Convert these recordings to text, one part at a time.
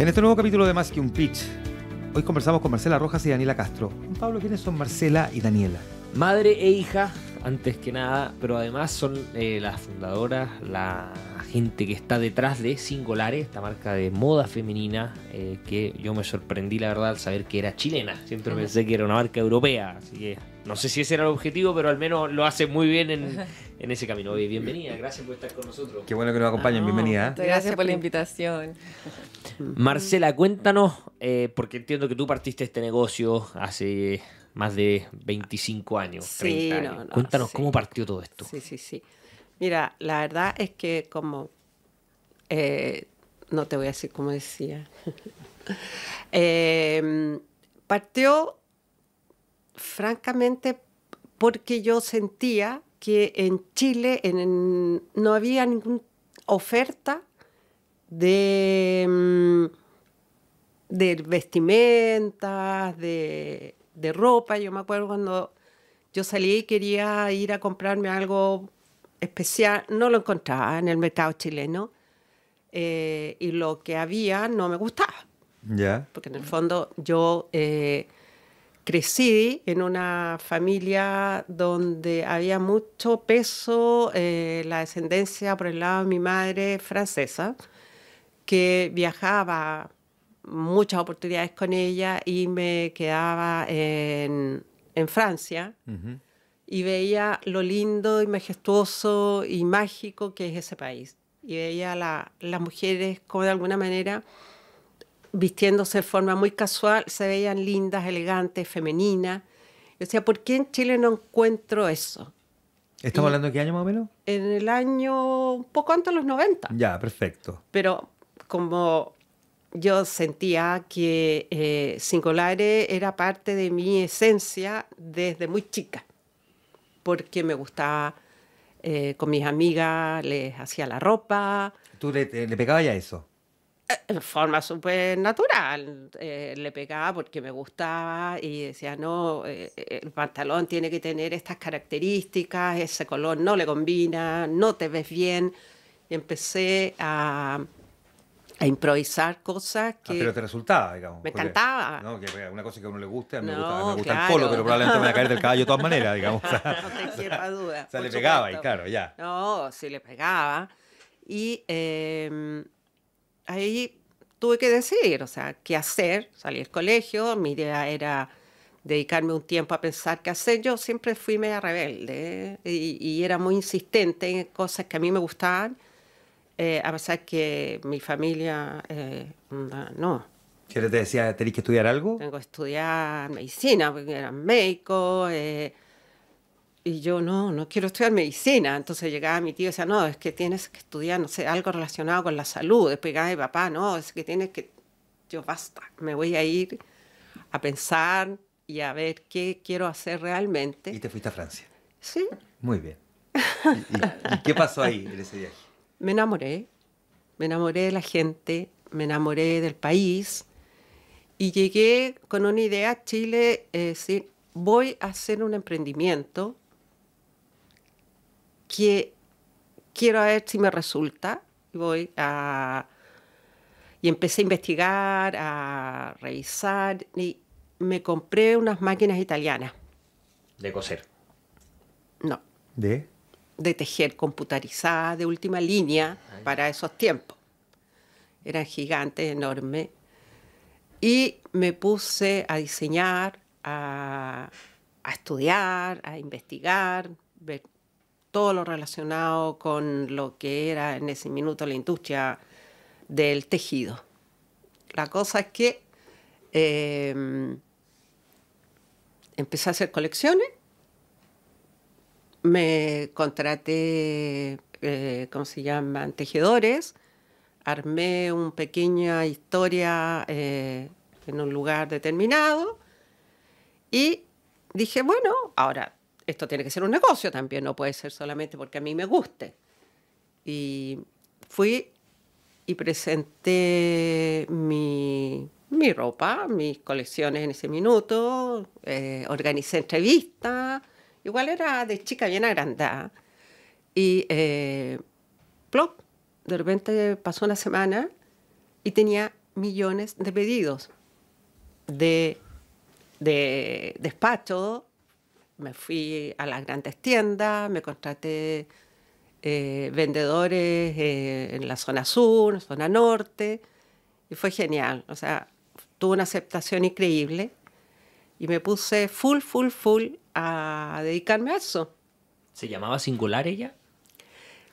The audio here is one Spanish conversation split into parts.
En este nuevo capítulo de Más que un Pitch, hoy conversamos con Marcela Rojas y Daniela Castro. Pablo, ¿quiénes son Marcela y Daniela? Madre e hija, antes que nada, pero además son las fundadoras, la gente que está detrás de Singolare, esta marca de moda femenina, que yo me sorprendí, la verdad, al saber que era chilena. Siempre pensé que era una marca europea, así que no sé si ese era el objetivo, pero al menos lo hace muy bien en ese camino. Oye, bienvenida, gracias por estar con nosotros. Qué bueno que nos acompañen, bienvenida. Muchas gracias por la invitación. Marcela, cuéntanos, porque entiendo que tú partiste este negocio hace más de 25 años, 30 años. Cuéntanos cómo partió todo esto. Sí. Mira, la verdad es que como... no te voy a decir cómo decía. Partió, francamente, porque yo sentía que en Chile no había ninguna oferta de vestimentas, de ropa. Yo me acuerdo cuando yo salí y quería ir a comprarme algo especial, no lo encontraba en el mercado chileno, y lo que había no me gustaba. Ya. Porque en el fondo yo crecí en una familia donde había mucho peso, la descendencia por el lado de mi madre francesa, que viajaba muchas oportunidades con ella y me quedaba en Francia y veía lo lindo y majestuoso y mágico que es ese país. Y veía las mujeres como de alguna manera vistiéndose de forma muy casual, se veían lindas, elegantes, femeninas. Yo decía, ¿por qué en Chile no encuentro eso? ¿Estamos hablando de qué año más o menos? En el año un poco antes de los 90. Ya, perfecto. Pero como yo sentía que Singolare era parte de mi esencia desde muy chica, porque me gustaba, con mis amigas les hacía la ropa. ¿Tú le pegabas ya eso? En forma súper natural, le pegaba porque me gustaba y decía, no, el pantalón tiene que tener estas características, ese color no le combina, no te ves bien. Y empecé a improvisar cosas que... pero te resultaba, digamos. Me encantaba. No, que una cosa que a uno le guste, a mí me No, gusta el claro. polo, pero probablemente me va a caer del caballo de todas maneras, digamos. O sea, No te quepa duda. o sea, le por pegaba y supuesto. claro, ya. No, sí le pegaba. Y ahí tuve que decidir, o sea, qué hacer. Salí del colegio, mi idea era dedicarme un tiempo a pensar qué hacer. Yo siempre fui media rebelde, y era muy insistente en cosas que a mí me gustaban, a pesar que mi familia, no. ¿Qué te decía, tenés que estudiar algo? Tengo que estudiar medicina, porque eran médicos, y yo no quiero estudiar medicina. Entonces llegaba mi tío y decía, no, es que tienes que estudiar, no sé, algo relacionado con la salud. Después llegaba mi papá, no, es que tienes que... Yo, basta, me voy a ir a pensar y a ver qué quiero hacer realmente. Y te fuiste a Francia. Sí, Muy bien. ¿Y qué pasó ahí en ese viaje? me enamoré de la gente, me enamoré del país y llegué con una idea a Chile, decir, voy a hacer un emprendimiento que quiero ver si me resulta. Y empecé a investigar, a revisar, y me compré unas máquinas italianas. De coser. No, ¿De? de tejer, computarizadas, de última línea para esos tiempos. Eran gigantes, enormes. Y me puse a diseñar, a estudiar, a investigar, ver todo lo relacionado con lo que era en ese minuto la industria del tejido. La cosa es que empecé a hacer colecciones, me contraté, ¿cómo se llaman?, tejedores, armé una pequeña historia en un lugar determinado y dije, bueno, ahora esto tiene que ser un negocio también, no puede ser solamente porque a mí me guste. Y fui y presenté mi ropa, mis colecciones en ese minuto, organicé entrevistas, igual era de chica bien agrandada. Y plop, de repente pasó una semana y tenía millones de pedidos de despacho. Me fui a las grandes tiendas, me contraté vendedores en la zona sur, zona norte, y fue genial. O sea, tuve una aceptación increíble y me puse full a dedicarme a eso. ¿Se llamaba Singular ella?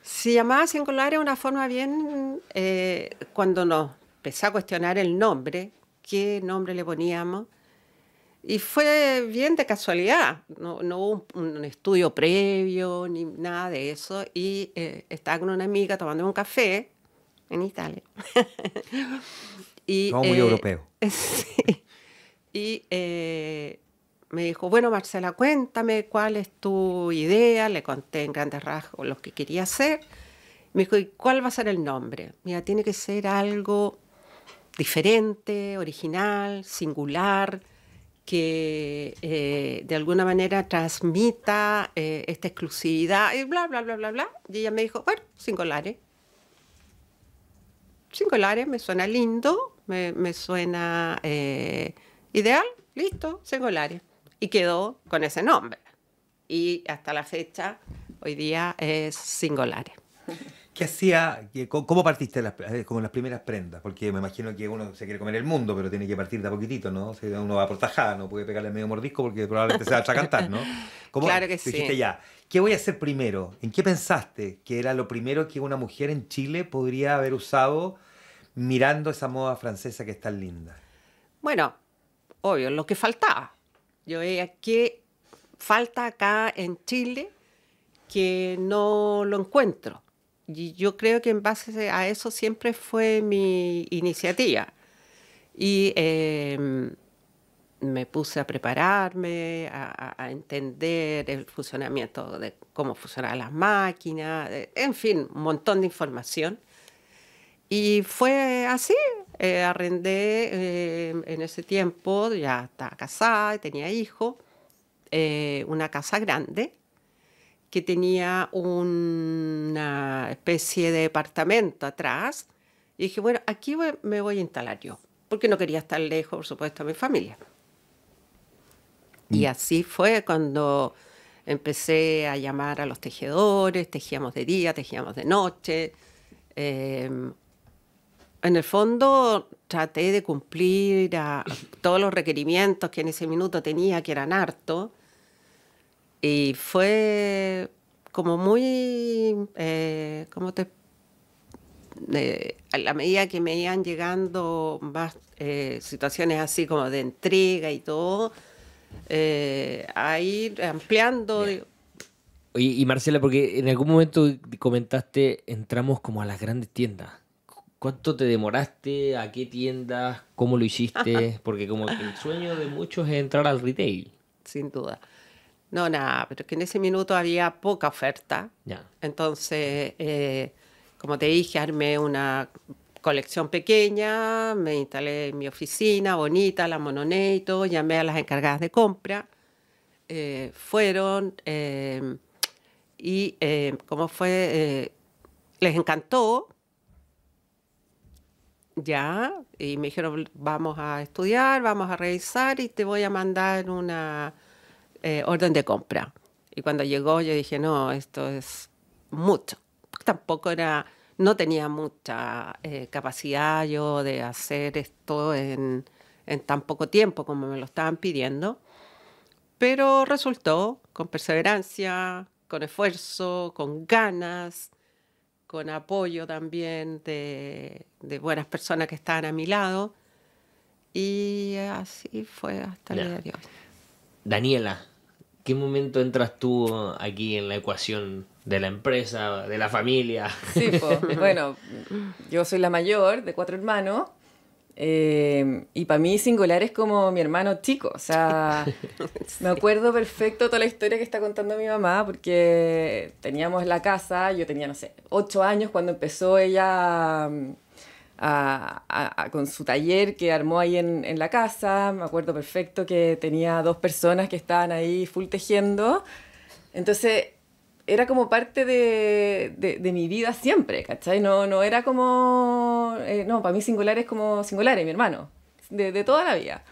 Se llamaba Singular, una forma bien, cuando nos empecé a cuestionar el nombre, qué nombre le poníamos, y fue bien de casualidad, no hubo un estudio previo ni nada de eso, y estaba con una amiga tomando un café en Italia. Todo muy europeo. Sí. Y me dijo, bueno, Marcela, cuéntame cuál es tu idea. Le conté en grandes rasgos lo que quería hacer. Me dijo, ¿y cuál va a ser el nombre? Mira, tiene que ser algo diferente, original, singular, que de alguna manera transmita esta exclusividad, y bla, bla, bla, bla, bla. Y ella me dijo, bueno, Singolares. Singolares, me suena lindo, me suena ideal, listo, Singolares. Y quedó con ese nombre. Y hasta la fecha, hoy día es Singolares. ¿Qué hacía? ¿Cómo partiste como las primeras prendas? Porque me imagino que uno se quiere comer el mundo, pero tiene que partir de a poquitito, ¿no? O sea, uno va por tajada, no puede pegarle medio mordisco porque probablemente se va a atragantar, ¿no? ¿Cómo Claro que dijiste sí. ya? ¿Qué voy a hacer primero? ¿En qué pensaste que era lo primero que una mujer en Chile podría haber usado mirando esa moda francesa que es tan linda? Bueno, obvio, lo que faltaba. Yo veía que falta acá en Chile que no lo encuentro. Y yo creo que en base a eso siempre fue mi iniciativa. Y me puse a prepararme, a entender el funcionamiento de cómo funcionaban las máquinas, en fin, un montón de información. Y fue así, arrendé en ese tiempo, ya estaba casada, tenía hijos, una casa grande que tenía una especie de departamento atrás. Y dije, bueno, aquí me voy a instalar yo, porque no quería estar lejos, por supuesto, de mi familia. Y así fue cuando empecé a llamar a los tejedores, tejíamos de día, tejíamos de noche. En el fondo traté de cumplir todos los requerimientos que en ese minuto tenía, que eran hartos. Y fue como muy, a la medida que me iban llegando más situaciones así como de entrega y todo, a ir ampliando. Oye, y Marcela, porque en algún momento comentaste, entramos como a las grandes tiendas. ¿Cuánto te demoraste? ¿A qué tiendas? ¿Cómo lo hiciste? Porque como que el sueño de muchos es entrar al retail. Sin duda. No, nada, pero es que en ese minuto había poca oferta. Ya. Entonces, como te dije, armé una colección pequeña, me instalé en mi oficina, bonita, la Mononé y todo, llamé a las encargadas de compra, fueron, y como fue, les encantó, ya, y me dijeron, vamos a estudiar, vamos a revisar y te voy a mandar una orden de compra. Y cuando llegó yo dije, no, esto es mucho. Tampoco no tenía mucha capacidad yo de hacer esto en tan poco tiempo como me lo estaban pidiendo, pero resultó con perseverancia, con esfuerzo, con ganas, con apoyo también de buenas personas que estaban a mi lado, y así fue hasta el día de hoy. Daniela, ¿qué momento entras tú aquí en la ecuación de la empresa, de la familia? Sí, pues, bueno, yo soy la mayor de 4 hermanos, y para mí Singular es como mi hermano chico. O sea, me acuerdo perfecto toda la historia que está contando mi mamá, porque teníamos la casa, yo tenía, no sé, 8 años cuando empezó ella con su taller que armó ahí en la casa. Me acuerdo perfecto que tenía 2 personas que estaban ahí full tejiendo. Entonces era como parte de mi vida siempre, ¿cachai? No era como... como, no, para mí singular es como Singolare, mi hermano, de toda la vida.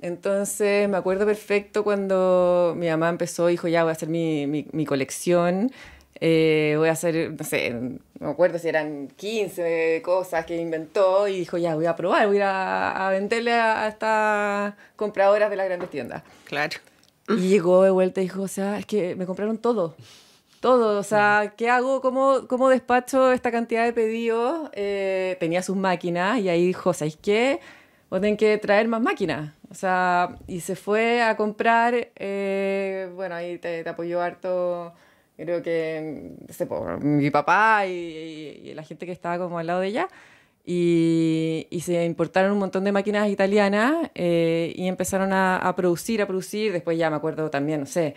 Entonces me acuerdo perfecto cuando mi mamá empezó, dijo, ya voy a hacer mi colección, voy a hacer, no sé, no me acuerdo si eran 15 cosas que inventó y dijo, ya voy a probar, voy a ir a venderle a estas compradoras de las grandes tiendas. Claro. Y llegó de vuelta y dijo, o sea, es que me compraron todo. Todo, o sea, ¿qué hago? ¿Cómo despacho esta cantidad de pedidos? Tenía sus máquinas y ahí dijo, ¿sabéis qué? Vos tenés que traer más máquinas. O sea, y se fue a comprar, bueno, ahí te apoyó harto, creo que, no sé, por mi papá y la gente que estaba como al lado de ella. Y se importaron un montón de máquinas italianas y empezaron a producir. Después ya me acuerdo también, no sé,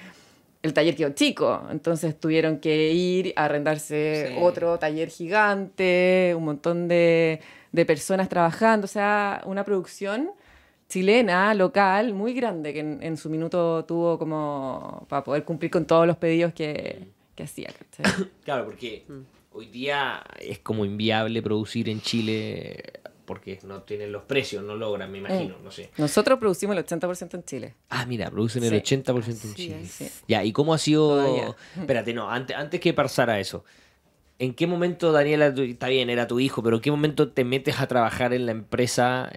el taller quedó chico, entonces tuvieron que ir a arrendarse otro taller gigante, un montón de personas trabajando, o sea, una producción chilena, local, muy grande, que en su minuto tuvo como para poder cumplir con todos los pedidos que hacía. ¿Cachai? Claro, porque hoy día es como inviable producir en Chile porque no tienen los precios, no logran, me imagino, no sé. Nosotros producimos el 80% en Chile. Ah, mira, producen el Sí. 80% en Sí, Chile. sí. Ya, ¿y cómo ha sido? Todavía. Espérate, no, antes que pasara eso. ¿En qué momento, Daniela, está bien, era tu hijo, pero en qué momento te metes a trabajar en la empresa?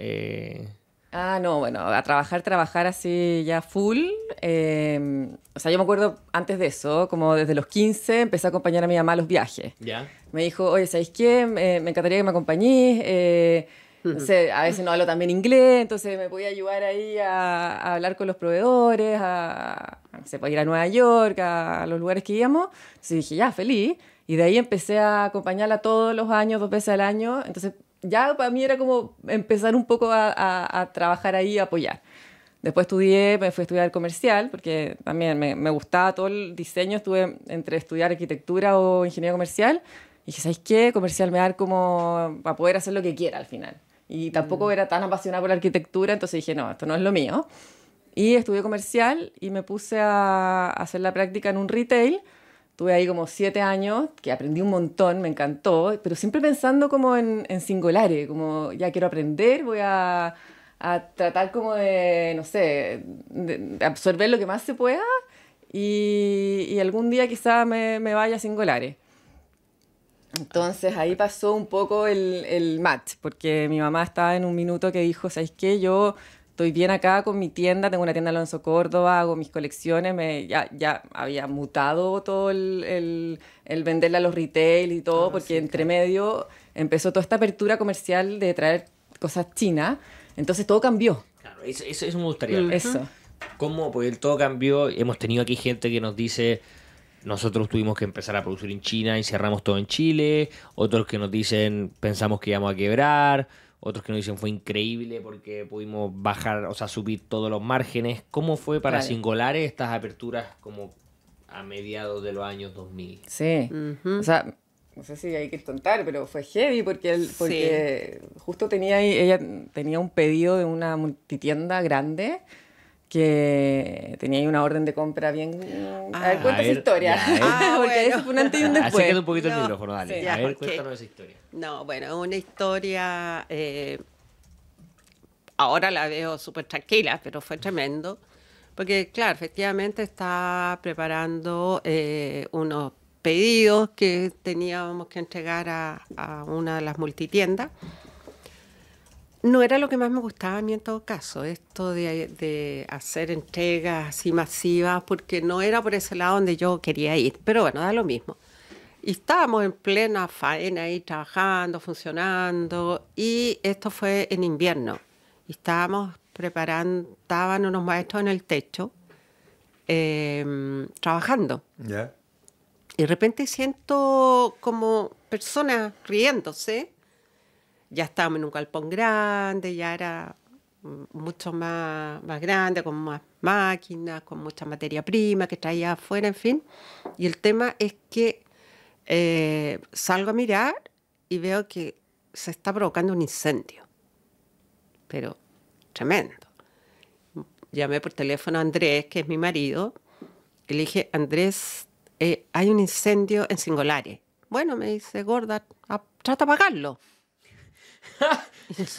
Ah, no, bueno, a trabajar así ya full. O sea, yo me acuerdo antes de eso, como desde los 15, empecé a acompañar a mi mamá a los viajes. ¿Ya? Me dijo, oye, ¿sabéis qué? Me encantaría que me acompañís. No sé, a veces no hablo también inglés, entonces me podía ayudar ahí a hablar con los proveedores, no sé, para ir a Nueva York, a los lugares que íbamos. Entonces dije, ya, feliz. Y de ahí empecé a acompañarla todos los años, 2 veces al año. Entonces ya para mí era como empezar un poco a trabajar ahí, a apoyar. Después me fui a estudiar comercial, porque también me gustaba todo el diseño. Estuve entre estudiar arquitectura o ingeniería comercial. Y dije, ¿sabes qué? Comercial me va a dar como para poder hacer lo que quiera al final. Y tampoco era tan apasionada por la arquitectura, entonces dije, no, esto no es lo mío. Y estudié comercial y me puse a hacer la práctica en un retail. Tuve ahí como 7 años, que aprendí un montón, me encantó, pero siempre pensando como en Singolare, como ya quiero aprender, voy a tratar como de, no sé, de absorber lo que más se pueda y algún día quizá me vaya a Singolare. Entonces ahí pasó un poco el match, porque mi mamá estaba en un minuto que dijo, ¿sabes qué? Yo estoy bien acá con mi tienda, tengo una tienda en Alonso Córdoba, hago mis colecciones, ya había mutado todo el venderle a los retail y todo, porque sí, entre medio empezó toda esta apertura comercial de traer cosas chinas, entonces todo cambió. Claro, eso me gustaría ver. Eso. ¿Cómo? Porque todo cambió. Hemos tenido aquí gente que nos dice, nosotros tuvimos que empezar a producir en China y cerramos todo en Chile. Otros que nos dicen, pensamos que íbamos a quebrar. Otros que nos dicen, fue increíble porque pudimos bajar, o sea, subir todos los márgenes. ¿Cómo fue para Claro. Singolare estas aperturas como a mediados de los años 2000? Sí, o sea, no sé si hay que contar, pero fue heavy porque justo ella tenía un pedido de una multitienda grande que tenía ahí una orden de compra bien... A ver, cuenta esa historia. ya, a ver. Porque Bueno. eso fue un antes y un después. Acércate un poquito el No, micrófono, dale. sí, a ya, ver, ok. cuéntanos esa historia. No, bueno, una historia, ahora la veo súper tranquila, pero fue tremendo, porque claro, efectivamente estaba preparando unos pedidos que teníamos que entregar a una de las multitiendas. No era lo que más me gustaba a mí en todo caso, esto de hacer entregas así masivas, porque no era por ese lado donde yo quería ir, pero bueno, da lo mismo. Y estábamos en plena faena ahí trabajando, funcionando, y esto fue en invierno. Y estábamos preparando, estaban unos maestros en el techo trabajando. ¿Ya? Y de repente siento como personas riéndose. Ya estábamos en un galpón grande, ya era mucho más grande, con más máquinas, con mucha materia prima que traía afuera, en fin. Y el tema es que salgo a mirar y veo que se está provocando un incendio. Pero tremendo. Llamé por teléfono a Andrés, que es mi marido, y le dije, Andrés, hay un incendio en Singolare. Bueno, me dice, gorda, trata de apagarlo.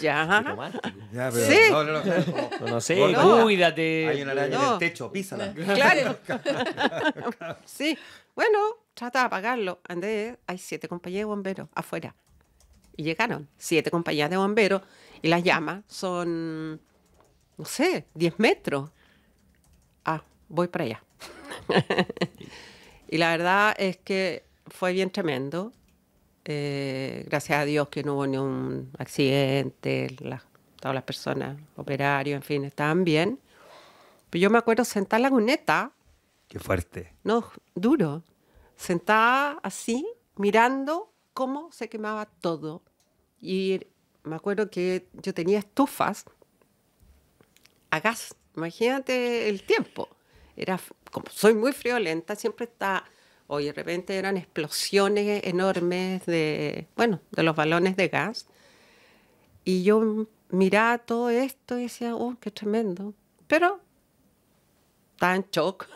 Ya. Qué romántico. Ya, pero Sí. no, claro, como- No sé, Gorda, cuídate. hay una araña en No. el techo, písala. Claro. Sí. Bueno, trata de apagarlo. Andrés, hay 7 compañías de bomberos afuera. Y llegaron 7 compañías de bomberos y las llamas son, no sé, 10 metros. Ah, voy para allá. Y la verdad es que fue bien tremendo. Gracias a Dios que no hubo ni un accidente, todas las personas, operarios, en fin, estaban bien. Pero yo me acuerdo sentada en la cuneta, Qué fuerte. no, duro, sentada así, mirando cómo se quemaba todo. Y me acuerdo que yo tenía estufas a gas. Imagínate el tiempo. Como soy muy friolenta, siempre está. Hoy de repente eran explosiones enormes de los balones de gas. Y yo miraba todo esto y decía, oh, qué tremendo. Pero estaba en shock.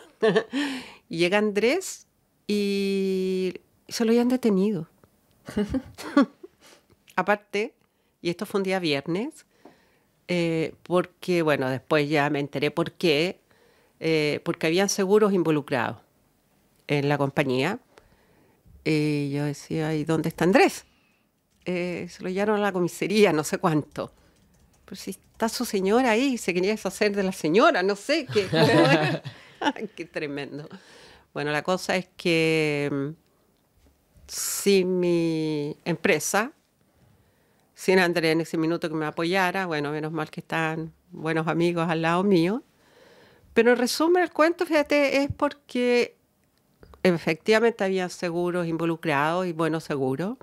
Y llega Andrés y se lo habían detenido. Aparte, y esto fue un día viernes, porque, bueno, después ya me enteré por qué, porque habían seguros involucrados en la compañía. Y yo decía, ¿y dónde está Andrés? Se lo llevaron a la comisaría, no sé cuánto. Pero si está su señora ahí, se quería deshacer de la señora, no sé qué. Ay, qué tremendo. Bueno, la cosa es que sin mi empresa, sin Andrés en ese minuto que me apoyara, bueno, menos mal que están buenos amigos al lado mío. Pero en resumen, el cuento, fíjate, es porque efectivamente había seguros involucrados y buenos seguros.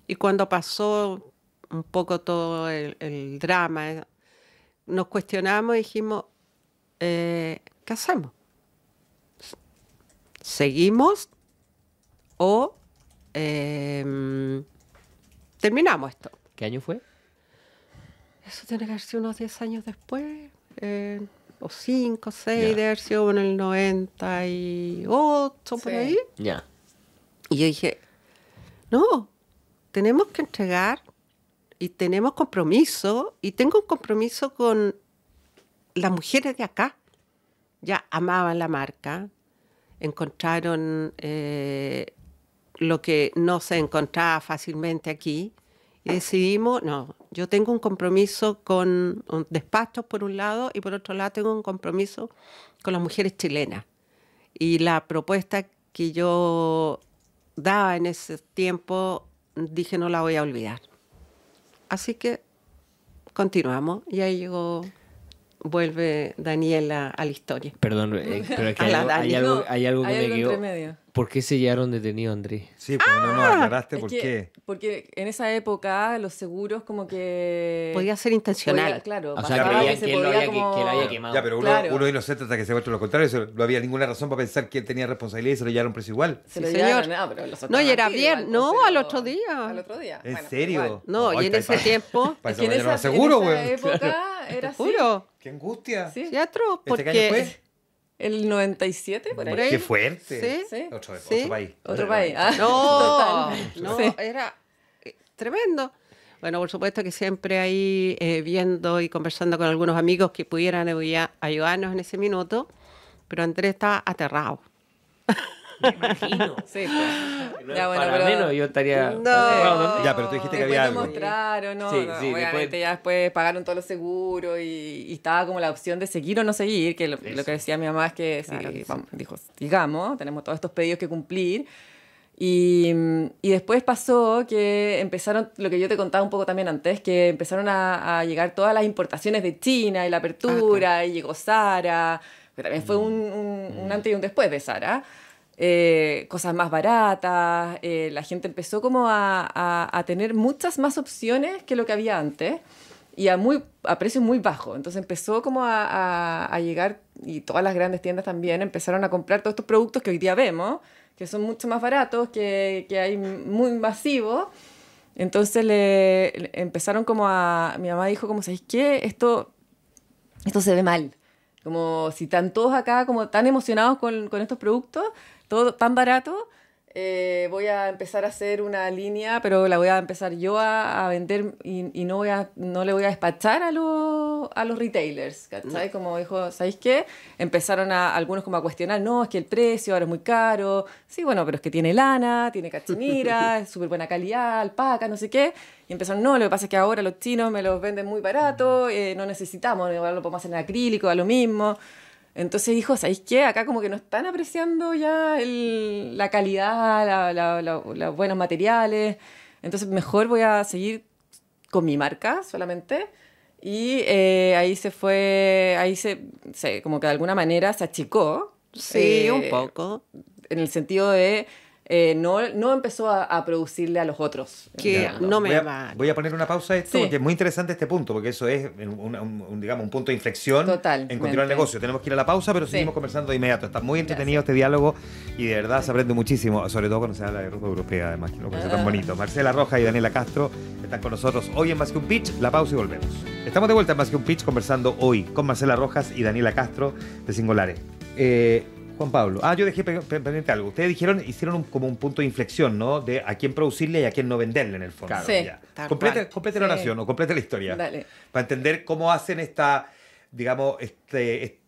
Y cuando pasó un poco todo el drama, nos cuestionamos y dijimos, ¿qué hacemos? ¿Seguimos o terminamos esto? ¿Qué año fue? Eso tiene que haber sido unos 10 años después, o 5, 6, Ya. debe haber sido en el 98, por Sí. ahí. Ya. Y yo dije, no, tenemos que entregar y tenemos compromiso, y tengo un compromiso con las mujeres de acá. Ya amaban la marca, encontraron lo que no se encontraba fácilmente aquí, y decidimos, no, yo tengo un compromiso con despachos por un lado, y por otro lado tengo un compromiso con las mujeres chilenas. Y la propuesta que yo daba en ese tiempo, dije, no la voy a olvidar. Así que continuamos, y ahí vuelve Daniela a la historia. Perdón, pero es que A la Dani. hay algo que me entre quedó. medio. ¿Por qué se llevaron detenido a Andrés? Sí, pues no nos aclaraste Es por que- qué. Porque en esa época los seguros como que... Podía ser intencional. podía- claro, O sea, pasaba creían se que él lo podía había, como- que lo había quemado. Ya, pero Claro. uno es inocente hasta que se muestra lo contrario. Eso, no había ninguna razón para pensar que él tenía responsabilidad y se lo llevaron preso igual. Se Sí, lo señor. llevaron, no, pero los No, otros y era así, bien. igual, No, pero- al otro día. Al otro día. ¿En Bueno, serio? igual. No, Ay, y en está ese tiempo, Para Es esa que en mañana esa, más seguro, en esa güey. época era así. juro, Qué angustia. Sí. teatro, ¿Este qué año porque... fue? El 97, por ahí. Por ahí. Qué fuerte. Sí. Sí. Otro Sí. país. Otro país. Ah, No, total. no, Sí. era tremendo. Bueno, por supuesto que siempre ahí viendo y conversando con algunos amigos que pudieran ayudarnos en ese minuto, pero Andrés estaba aterrado. Me imagino. Sí, pues. Ya, bueno, Para pero... menos yo estaría. No. Ya, pero tú dijiste que Después había algo. demostraron, ¿no? Sí, No, sí, obviamente después- ya después pagaron todos los seguros y estaba como la opción de seguir o no seguir, que lo que decía mi mamá es que, sí, Claro que sí. vamos, dijo, digamos, tenemos todos estos pedidos que cumplir. Y después pasó que empezaron, lo que yo te contaba un poco también antes, que empezaron a llegar todas las importaciones de China y la apertura, y llegó Zara, que también fue un antes y un después de Zara. Cosas más baratas, la gente empezó como a tener muchas más opciones que lo que había antes y a precios muy bajos. Entonces empezó como a llegar, y todas las grandes tiendas también empezaron a comprar todos estos productos que hoy día vemos, que son mucho más baratos, que hay muy masivos. Entonces le empezaron como mi mamá dijo como, ¿sabes qué? Esto se ve mal. Como si están todos acá como tan emocionados con estos productos, todo tan barato, voy a empezar a hacer una línea, pero la voy a empezar yo a vender y no le voy a despachar a los retailers, ¿cachai? Como dijo, ¿sabéis qué? Empezaron algunos como a cuestionar, no, es que el precio ahora es muy caro. Sí, bueno, pero es que tiene lana, tiene cachemira, es súper buena calidad, alpaca, no sé qué. Y empezaron, no, lo que pasa es que ahora los chinos me los venden muy barato, no necesitamos, ahora lo podemos hacer en acrílico, a lo mismo. Entonces dijo, ¿sabéis qué? Acá como que no están apreciando ya la calidad, los buenos materiales. Entonces mejor voy a seguir con mi marca solamente. Y ahí como que de alguna manera se achicó. Sí, un poco. En el sentido de no empezó a producirle a los otros. Que no me va. Voy a poner una pausa a esto, Sí. porque es muy interesante este punto, porque eso es digamos, un punto de inflexión Totalmente. en continuar el negocio. Tenemos que ir a la pausa, pero Sí. seguimos conversando de inmediato. Está muy entretenido este diálogo y de verdad se aprende muchísimo, sobre todo cuando se habla de ropa europea, además, que no parece tan bonito. Marcela Rojas y Daniela Castro están con nosotros hoy en Más que un Pitch. La pausa y volvemos. Estamos de vuelta en Más que un Pitch conversando hoy con Marcela Rojas y Daniela Castro de Singolares. Juan Pablo, yo dejé pendiente algo. Ustedes hicieron como un punto de inflexión, ¿no? De a quién producirle y a quién no venderle en el fondo. Claro. Sí, Ya. tal Complete cual. la Sí. oración o complete la historia. Dale. Para entender cómo hacen digamos, este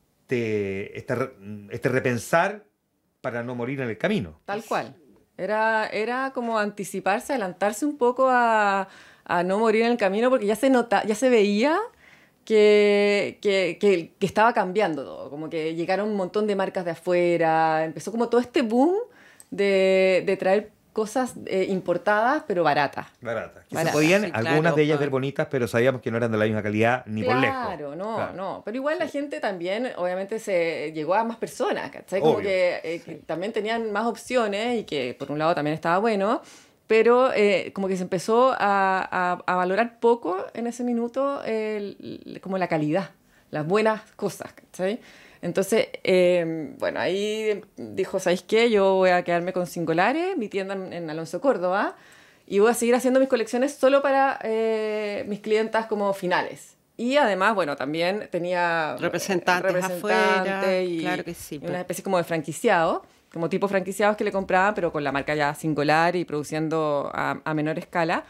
repensar para no morir en el camino. Tal cual. Era como anticiparse, adelantarse un poco a no morir en el camino, porque ya se veía que estaba cambiando todo. Como que llegaron un montón de marcas de afuera, empezó como todo este boom de traer cosas importadas, pero baratas. Baratas. Que se Baratas, podían sí, algunas claro, de ellas claro. ver bonitas, pero sabíamos que no eran de la misma calidad ni por lejos. Claro, no, Claro. no. Pero igual la gente también, obviamente, se llegó a más personas, ¿cachai? Como Obvio. que también tenían más opciones y que por un lado también estaba bueno, pero como que se empezó a valorar poco en ese minuto como la calidad, las buenas cosas, ¿cachai? Entonces, bueno, ahí dijo, ¿sabéis qué? Yo voy a quedarme con Singolares, mi tienda en Alonso Córdoba, y voy a seguir haciendo mis colecciones solo para mis clientas como finales. Y además, bueno, también tenía Representantes afuera, y, claro que sí, y una especie como de franquiciado, como tipo franquiciados que le compraban, pero con la marca ya Singolar y produciendo a menor escala.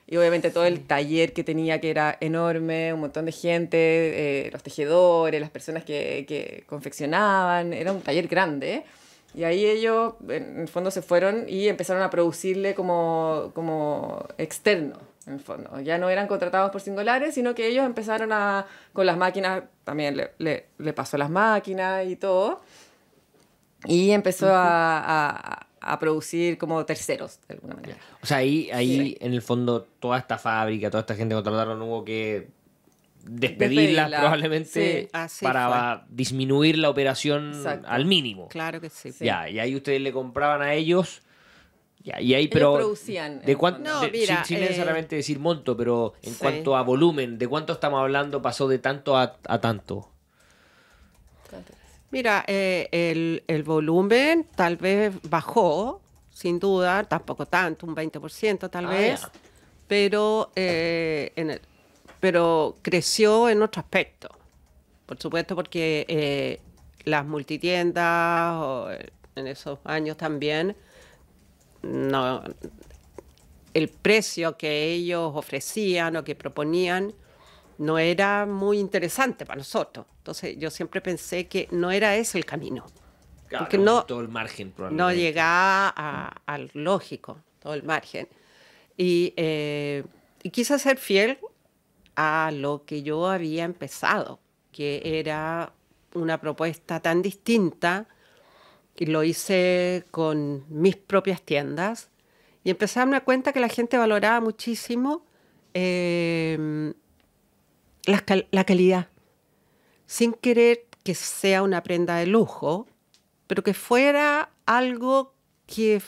Y obviamente todo el taller que tenía, que era enorme, un montón de gente, los tejedores, las personas que confeccionaban, era un taller grande. Y ahí ellos, en el fondo, se fueron y empezaron a producirle como externo, en el fondo. Ya no eran contratados por Singolares, sino que ellos empezaron con las máquinas, también le pasó las máquinas y todo, y empezó a producir como terceros, de alguna manera. O sea, ahí Sí. en el fondo toda esta fábrica, toda esta gente que contrataron, hubo que despedirlas Despedirla. probablemente Sí, así para disminuir la operación Exacto. al mínimo. Claro que sí. Sí. Ya, y ahí ustedes le compraban a ellos. Ya, y ahí, Ellos pero producían, en ¿de el cuánto? fondo. No, mira, sin necesariamente decir monto, pero en sí. cuanto a volumen, ¿de cuánto estamos hablando? Pasó de tanto a tanto. Mira, el volumen tal vez bajó, sin duda, tampoco tanto, un 20% tal vez, Ya. pero, pero creció en otro aspecto. Por supuesto, porque las multitiendas, en esos años también, no, el precio que ellos ofrecían o que proponían no era muy interesante para nosotros. Entonces yo siempre pensé que no era ese el camino. Claro, Porque no, todo el margen no probablemente. llegaba al lógico, todo el margen. Y quise ser fiel a lo que yo había empezado, que era una propuesta tan distinta, y lo hice con mis propias tiendas, y empecé a darme cuenta que la gente valoraba muchísimo la calidad, sin querer que sea una prenda de lujo, pero que fuera algo que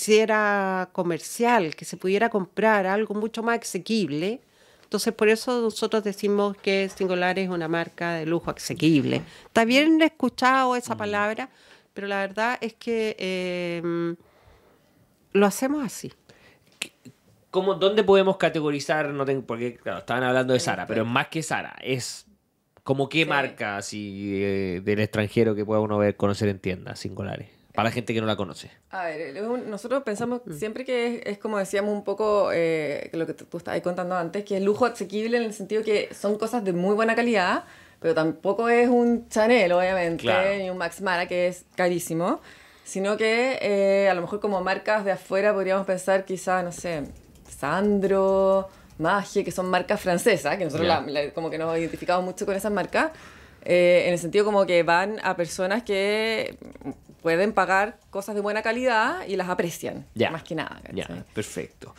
era comercial, que se pudiera comprar, algo mucho más asequible. Entonces, por eso nosotros decimos que Singolares es una marca de lujo asequible. Está bien escuchado esa palabra, pero la verdad es que lo hacemos así. ¿Dónde podemos categorizar? No tengo, porque claro, estaban hablando de Zara, pero más que Zara, es como qué Sí. marca así del extranjero que pueda uno ver, conocer en tiendas Singolares. para la gente que no la conoce. A ver, nosotros pensamos siempre que es como decíamos un poco lo que tú estabas contando antes, que es lujo asequible en el sentido que son cosas de muy buena calidad, pero tampoco es un Chanel, obviamente, Claro. ni un Max Mara, que es carísimo, sino que a lo mejor como marcas de afuera podríamos pensar quizá, no sé, Sandro, Magie, que son marcas francesas, que nosotros Ya. como que nos identificamos mucho con esas marcas, en el sentido como que van a personas que pueden pagar cosas de buena calidad y las aprecian, Ya. más que nada. ¿cachai? Ya, perfecto.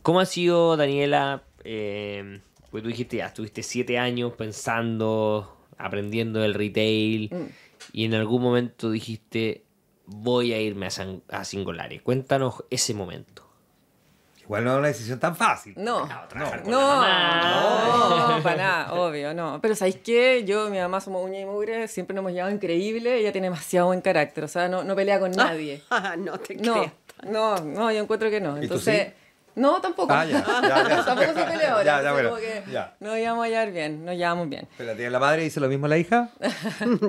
¿Cómo ha sido, Daniela? Pues tú dijiste ya, estuviste 7 años pensando, aprendiendo del retail, y en algún momento dijiste, voy a irme a Singolare. Cuéntanos ese momento. Igual no es una decisión tan fácil. No, trabajar con no, la mamá. no, para nada, obvio, no. Pero ¿sabéis qué? Yo y mi mamá somos uña y mugre, siempre nos hemos llevado increíble, ella tiene demasiado buen carácter, o sea, no pelea con nadie. No te No, creas. no, yo encuentro que no. ¿Y tú Entonces, sí? no, tampoco. Ah, ya, ya. Tampoco soy peleadora. Ya, entonces bueno, como que ya. nos llevamos a llevar bien, nos llevamos bien. Espérate, ¿la madre dice lo mismo a la hija?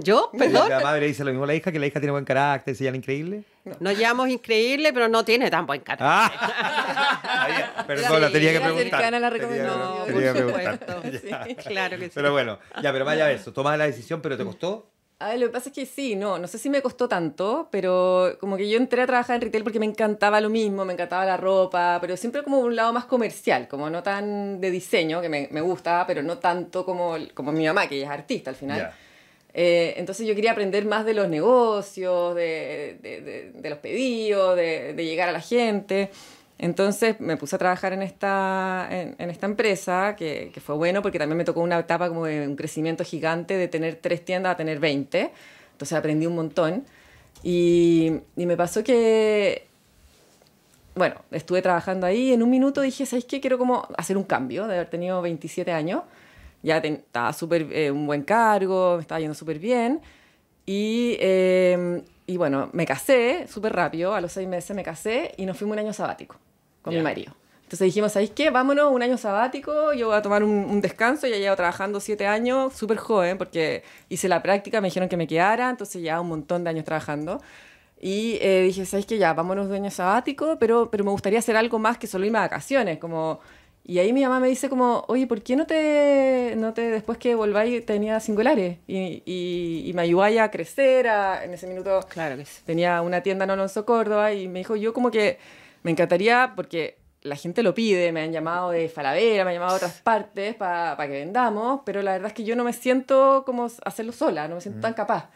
¿Yo? ¿Perdón? ¿La madre dice lo mismo a la hija? ¿Que la hija tiene buen carácter, se llama increíble? Nos llamamos increíble, pero no tiene tan buen carácter. Ah, perdón, la tenía que Era preguntar. cercana a la Tenía que- recomendación. tenía que por preguntar. supuesto. Ya. Sí, claro que sí. Pero bueno, ya, pero vaya eso. Tomas la decisión, pero ¿te costó? A ver, lo que pasa es que sí, no sé si me costó tanto, pero como que yo entré a trabajar en retail porque me encantaba lo mismo, me encantaba la ropa, pero siempre como un lado más comercial, como no tan de diseño, que me gusta, pero no tanto como mi mamá, que ella es artista al final. Ya. Entonces yo quería aprender más de los negocios, de los pedidos, de llegar a la gente. Entonces me puse a trabajar en esta empresa, que fue bueno porque también me tocó una etapa como de un crecimiento gigante de tener 3 tiendas a tener 20. Entonces aprendí un montón. Y me pasó que, bueno, estuve trabajando ahí y en un minuto dije, ¿sabes qué? Quiero como hacer un cambio de haber tenido 27 años. Ya estaba súper un buen cargo, me estaba yendo súper bien. Y bueno, me casé súper rápido, a los 6 meses me casé y nos fuimos un año sabático con Ya. mi marido. Entonces dijimos, ¿sabéis qué? Vámonos un año sabático, yo voy a tomar un descanso, ya llevo trabajando 7 años, súper joven, porque hice la práctica, me dijeron que me quedara, entonces ya un montón de años trabajando. Y dije, ¿sabéis qué? Ya, vámonos de año sabático, pero me gustaría hacer algo más que solo irme a vacaciones, como... Y ahí mi mamá me dice como, oye, ¿por qué no te después que volváis tenía singulares? Y me ayudáis a crecer, en ese minuto Claro que sí. tenía una tienda en Alonso, Córdoba, y me dijo, yo como que me encantaría, porque la gente lo pide, me han llamado de Falabella, me han llamado de otras partes para que vendamos, pero la verdad es que yo no me siento como hacerlo sola, no me siento tan capaz.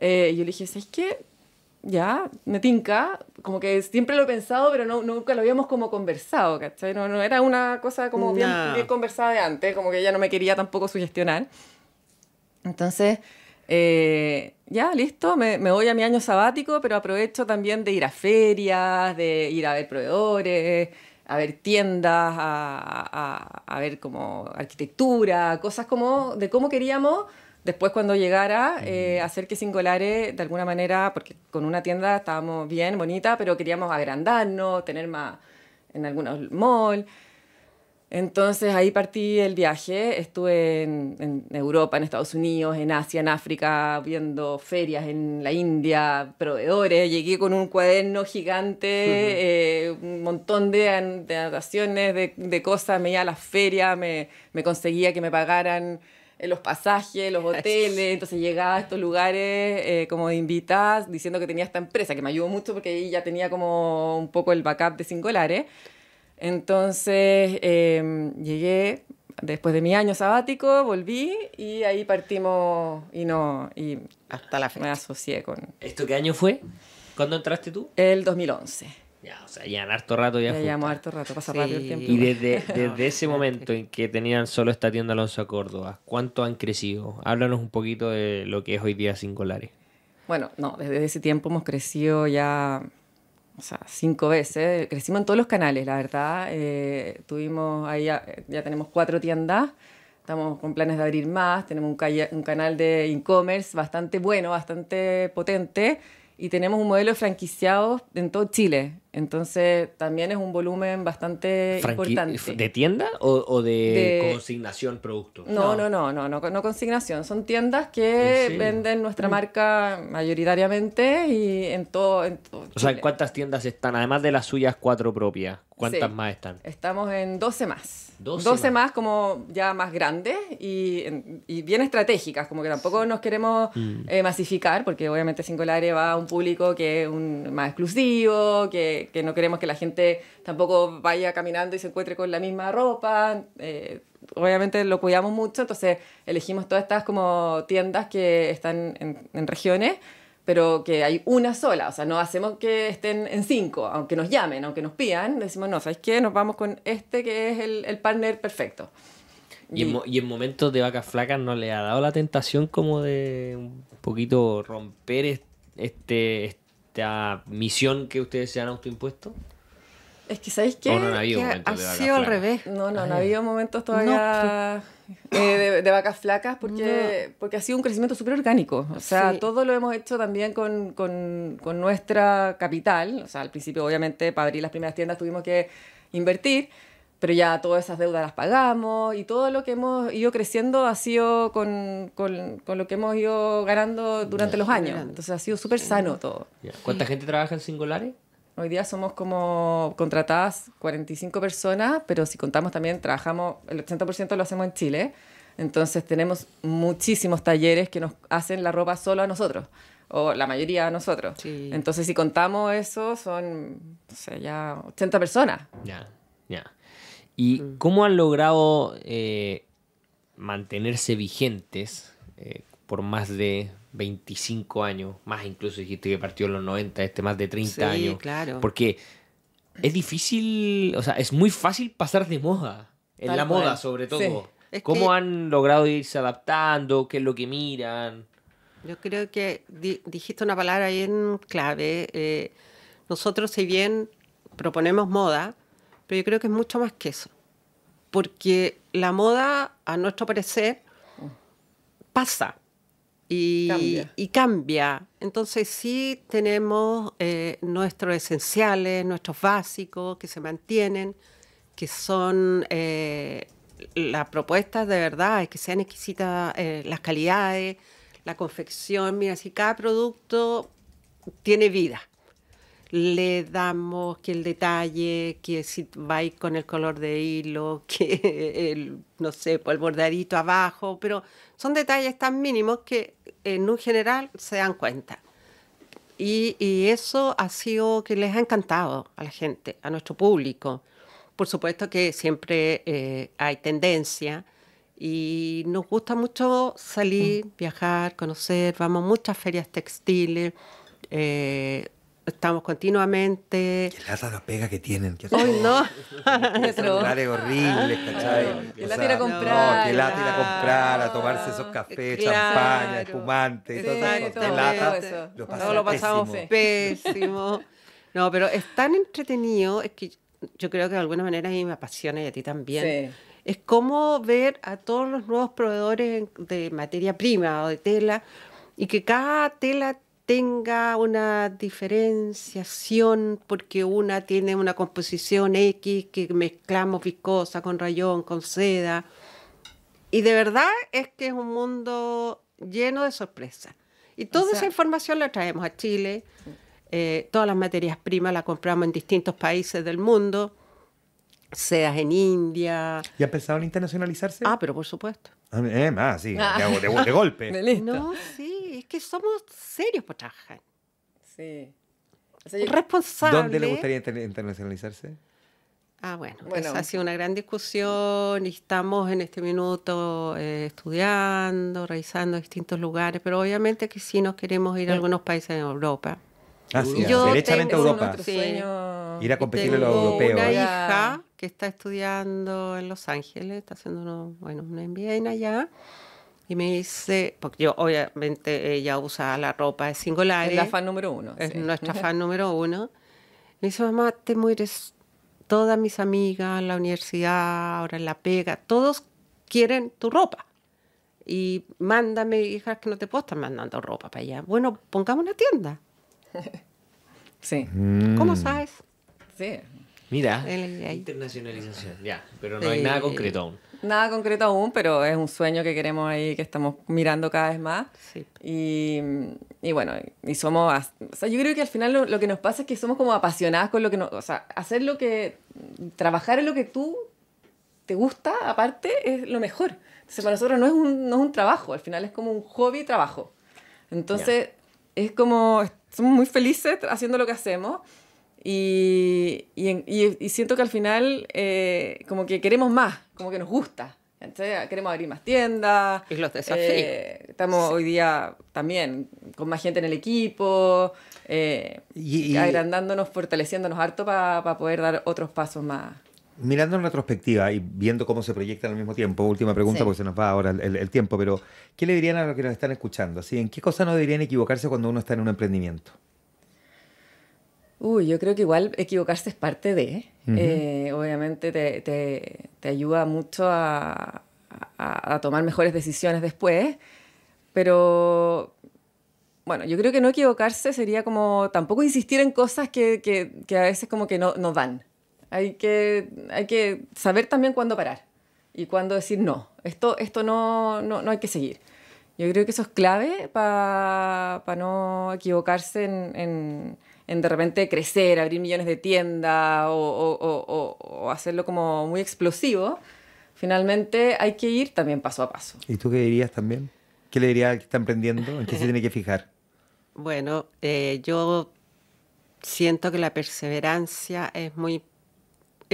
Y yo le dije, ¿sabes qué? Ya, me tinca, como que siempre lo he pensado, pero nunca lo habíamos como conversado, ¿cachai? No era una cosa como bien, No. bien conversada de antes, como que ella no me quería tampoco sugestionar. Entonces, ya, listo, me voy a mi año sabático, pero aprovecho también de ir a ferias, de ir a ver proveedores, a ver tiendas, a ver como arquitectura, cosas como de cómo queríamos después cuando llegara hacer que Singolare de alguna manera, porque con una tienda estábamos bien, bonita, pero queríamos agrandarnos, tener más en algunos malls. Entonces ahí partí el viaje, estuve en Europa, en Estados Unidos, en Asia, en África, viendo ferias en la India, proveedores, llegué con un cuaderno gigante, un montón de anotaciones, de cosas, me iba a las ferias, me conseguía que me pagaran los pasajes, los hoteles, entonces llegaba a estos lugares como de invitada diciendo que tenía esta empresa, que me ayudó mucho porque ahí ya tenía como un poco el backup de Singolare. Entonces llegué después de mi año sabático, volví y ahí partimos y Hasta la me fecha. asocié con ¿Esto qué año fue? ¿Cuándo entraste tú? el 2011. Ya, o sea, ya en harto rato ya Ya llevamos juntas. harto rato, pasa Sí. rápido el tiempo. Y desde ese momento en que tenían solo esta tienda Alonso a Córdoba, ¿cuánto han crecido? Háblanos un poquito de lo que es hoy día Singolare. Bueno, no, desde ese tiempo hemos crecido ya, o sea, 5 veces. Crecimos en todos los canales, la verdad. Tuvimos ahí, ya tenemos 4 tiendas. Estamos con planes de abrir más. Tenemos un canal de e-commerce bastante bueno, bastante potente. Y tenemos un modelo de franquiciados en todo Chile. Entonces también es un volumen bastante importante. ¿De tienda o de consignación producto? No consignación. Son tiendas que venden nuestra marca mayoritariamente y en todo O sea, Chile. ¿cuántas tiendas están? Además de las suyas 4 propias, ¿cuántas más están? Estamos en 12 más. 12 12 más como ya más grandes y bien estratégicas, como que tampoco nos queremos masificar, porque obviamente Singolare va a un público que es más exclusivo, que no queremos que la gente tampoco vaya caminando y se encuentre con la misma ropa. Obviamente lo cuidamos mucho, entonces elegimos todas estas como tiendas que están en regiones, pero que hay una sola, o sea, no hacemos que estén en 5, aunque nos llamen, aunque nos pidan, decimos, no, ¿sabes qué? Nos vamos con este que es el partner perfecto. Y en momentos de vacas flacas no le ha dado la tentación como de un poquito romper esta misión que ustedes se han autoimpuesto. Es que, ¿sabéis qué? ¿O no han habido Que momentos ha de vacas sido al flacas? revés. No ha habido momentos todavía de vacas flacas porque ha sido un crecimiento súper orgánico. O sea, Sí. todo lo hemos hecho también con nuestra capital. O sea, al principio, obviamente, para abrir las primeras tiendas tuvimos que invertir, pero ya todas esas deudas las pagamos y todo lo que hemos ido creciendo ha sido con lo que hemos ido ganando durante los años. Entonces ha sido súper sano todo. Ya. ¿Cuánta gente trabaja en Singolare? Hoy día somos como contratadas 45 personas, pero si contamos también, trabajamos, el 80% lo hacemos en Chile. Entonces tenemos muchísimos talleres que nos hacen la ropa solo a nosotros, o la mayoría a nosotros. Sí. Entonces si contamos eso, son, no sé, ya 80 personas. Ya. ¿Y cómo han logrado mantenerse vigentes por más de 25 años? Más incluso dijiste que partió en los 90, más de 30 Sí, años. claro. Porque es difícil, o sea, es muy fácil pasar de moda. En Tal la cual. moda, sobre todo. Sí. Es ¿Cómo que- han logrado irse adaptando? ¿Qué es lo que miran? Yo creo que dijiste una palabra bien clave. Nosotros, si bien proponemos moda, pero yo creo que es mucho más que eso. Porque la moda, a nuestro parecer, pasa y cambia. Entonces sí tenemos nuestros esenciales, nuestros básicos que se mantienen, que son las propuestas de verdad, es que sean exquisitas las calidades, la confección. Mira, si cada producto tiene vida, le damos que el detalle, que si vais con el color de hilo, que no sé, pues el bordadito abajo, pero son detalles tan mínimos que en un general se dan cuenta. Y eso ha sido que les ha encantado a la gente, a nuestro público. Por supuesto que siempre hay tendencia y nos gusta mucho salir, viajar, conocer, vamos a muchas ferias textiles, estamos continuamente. Qué lata la pega que tienen. Que ¡Ay, no! celulares horribles, ¿cachai? Qué lata ir a comprar. No, qué lata ir a comprar, a tomarse esos cafés, Claro. champaña, espumante, y todo eso. Exacto, Qué lata. eso. Lo No, lo pasamos pésimo. pésimo. No, pero es tan entretenido, es que yo creo que de alguna manera a mí me apasiona y a ti también. Sí. Es como ver a todos los nuevos proveedores de materia prima o de tela y que cada tela tenga una diferenciación porque una tiene una composición X que mezclamos viscosa con rayón, con seda. Y de verdad es que es un mundo lleno de sorpresas. Y toda esa información la traemos a Chile. Todas las materias primas las compramos en distintos países del mundo. Sedas en India. ¿Ya han pensado en internacionalizarse? Ah, pero por supuesto. Más, sí, de golpe. Listo. No, sí, es que somos serios para trabajar. Sí. O sea, yo- Responsables. ¿Dónde le gustaría internacionalizarse? Ah, bueno, Bueno. esa ha sido una gran discusión y estamos en este minuto estudiando, revisando distintos lugares, pero obviamente que sí nos queremos ir a algunos países en Europa. Ah, sí, Yo derechamente a tengo Europa. nuestro Sí. sueño. Ir a Y competirle a los tengo europeos. una ¿eh? hija que está estudiando en Los Ángeles, está haciendo una MBA allá, y me dice, porque yo obviamente ella usa la ropa de Singolare, Es la fan número 1. es sí. nuestra fan número 1. Me dice, mamá, te mueres. Todas mis amigas en la universidad, ahora en la pega, todos quieren tu ropa. Y mándame, hija, que no te puedo estar mandando ropa para allá. Bueno, pongamos una tienda. Sí. ¿Cómo sabes? Sí. Mira, Ahí. internacionalización, ya, pero no hay nada concreto aún. Nada concreto aún, pero es un sueño que queremos ahí, que estamos mirando cada vez más. Sí. Y bueno, y somos, o sea, yo creo que al final lo que nos pasa es que somos como apasionadas con lo que nos, o sea, trabajar en lo que tú te gusta, aparte, es lo mejor. Entonces para nosotros no es un trabajo, al final es como un hobby trabajo. Entonces es como, somos muy felices haciendo lo que hacemos. Y siento que al final como que queremos más, como que nos gusta. Entonces, queremos abrir más tiendas. Y los desafíos. Estamos hoy día también con más gente en el equipo, agrandándonos, fortaleciéndonos harto para poder dar otros pasos más. Mirando en retrospectiva y viendo cómo se proyectan al mismo tiempo, última pregunta, Sí. porque se nos va ahora el tiempo, pero ¿qué le dirían a los que nos están escuchando? ¿Sí? ¿En qué cosas no deberían equivocarse cuando uno está en un emprendimiento? Yo creo que igual equivocarse es parte de. Obviamente te ayuda mucho a tomar mejores decisiones después, pero bueno, yo creo que no equivocarse sería como tampoco insistir en cosas que a veces como que no dan. Hay que saber también cuándo parar y cuándo decir no, esto no hay que seguir. Yo creo que eso es clave para no equivocarse en de repente crecer, abrir millones de tiendas o hacerlo como muy explosivo. Finalmente hay que ir también paso a paso. ¿Y tú qué dirías también? ¿Qué le dirías al que está emprendiendo? ¿En qué se tiene que fijar? Bueno, yo siento que la perseverancia es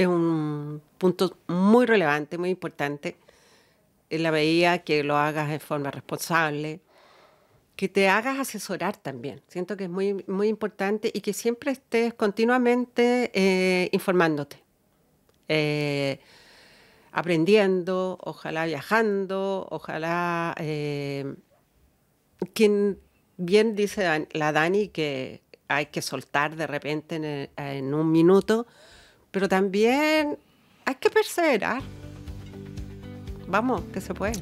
un punto muy relevante, muy importante, en la medida que lo hagas de forma responsable, que te hagas asesorar también. Siento que es muy, muy importante y que siempre estés continuamente informándote, aprendiendo, ojalá viajando, ojalá... quien bien dice la Dani que hay que soltar de repente en un minuto, pero también hay que perseverar. Vamos, que se puede.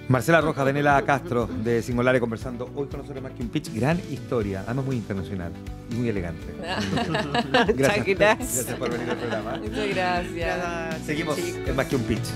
Marcela Rojas, Daniela Castro de Singolare conversando hoy con nosotros Más que un Pitch. Gran historia, además muy internacional y muy elegante. Muchas gracias. Gracias por venir al programa. Muchas gracias. Seguimos en Más que un Pitch.